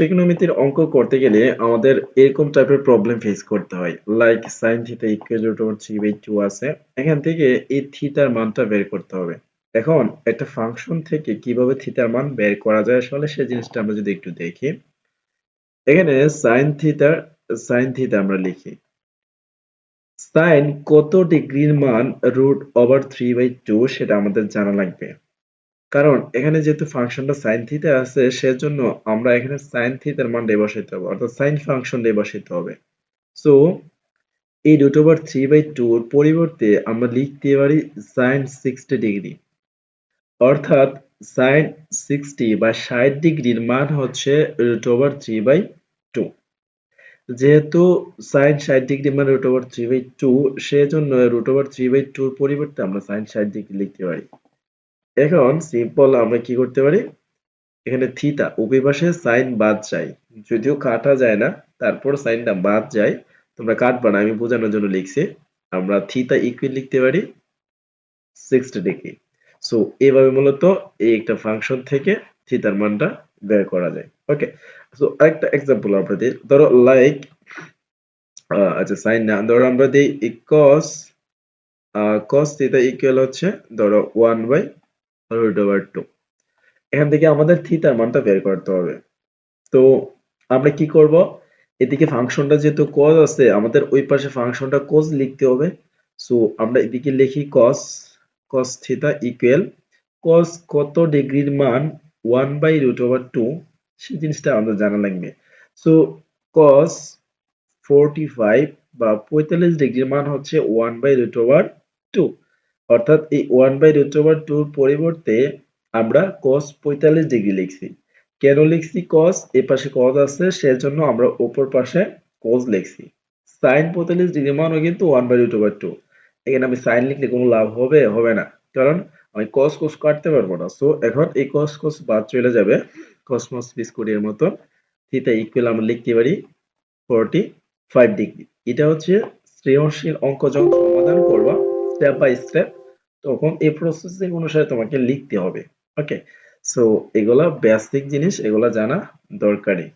ট্রিগোনোমেট্রির অঙ্ক করতে গেলে আমাদের এরকম টাইপের প্রবলেম ফেস করতে হয়, like sine theta equal to three by two আছে, এখান থেকে এই থিটার মানটা বের করতে হবে। এখন একটা ফাংশন থেকে কিভাবে থিটার মান বের করা যায় আসলে সেই জিনিসটা আমরা যদি একটু দেখি, এখানে সাইন থিটা আমরা লিখি, সাইন কত ডিগ্রির মান root over three by two সেটা আমাদের জানা লাগবে। কারণ এখানে যেহেতু ফাংশনটা সাইন থিটা আছে সেজন্য আমরা এখানে সাইন থিটার মানটা বসাইতে হবে, অর্থাৎ সাইন ফাংশনটা বসাইতে হবে। সো এই রুট ওভার থ্রি বাই টুর পরিবর্তে আমরা লিখতে পারি সাইন 60 ডিগ্রি, অর্থাৎ সাইন 60 বা 60 ডিগ্রির মান হচ্ছে root over three by two. যেহেতু সাইন 60 ডিগ্রি মানে root over three by two, সেজন্য রুট ওভার থ্রি বাই টুর পরিবর্তে আমরা সাইন 60 ডিগ্রি লিখতে পারি। এখন সিম্পল আমরা কি করতে পারি, এখানে থিটা উভয় পাশে সাইন বাদ যায়, যদিও কাটা যায় না, তারপর সাইনটা বাদ যায়, তোমরা কাটবা না, আমি বোঝানোর জন্য লিখছি। আমরা থিটা ইকুয়াল লিখতে পারি 60 ডিগ্রি। সো এইভাবে মূলত এই একটা ফাংশন থেকে থিটার মানটা বের করা যায়। ওকে, সো আরেকটা एग्जांपल আমরা দিই, ধরো লাইক আচ্ছা সাইন না, ধরো আমরা দিই cos cos থিটা ইকুয়াল হচ্ছে ধরো 1/√2। এখান থেকে আমাদের থিটার মানটা বের করতে হবে। তো আমরা কি করব, এদিকে ফাংশনটা যেহেতু cos আছে আমাদের ওই পাশে ফাংশনটা cos লিখতে হবে। সো আমরা এদিকে লিখি cos থিটা ইকুয়াল cos কত ডিগ্রির মান 1/√2, সেই জিনিসটা আমাদের জানা লাগবে। সো cos 45 বা 45 ডিগ্রির মান হচ্ছে 1/√2, অর্থাৎ এই 1/√2 এর পরিবর্তে আমরা cos 45 ডিগ্রি লিখছি। কেন লিখছি cos, এই পাশে cos আছে সেজন্য আমরা উপর পাশে cos লিখছি। sin 45 ডিগ্রি মানও কিন্তু 1/√2। এখানে আমি sin লিখলে কোনো লাভ হবে হবে না, কারণ আমি cos cos কাটতে পারবো না। সো এখন এই cos cos বাদ চলে যাবে, cosmos বিস্কুটের মতো। থিটা ইকুয়াল আমরা লিখতে পারি 45 ডিগ্রি। এটা হচ্ছে সৃজনশীল অঙ্ক যখন সমাধান করবা স্টেপ বাই স্টেপ, তখন এই প্রসেসিং অনুসারে তোমাকে লিখতে হবে। ওকে, সো এগুলা বেসিক জিনিস, এগুলা জানা দরকারি।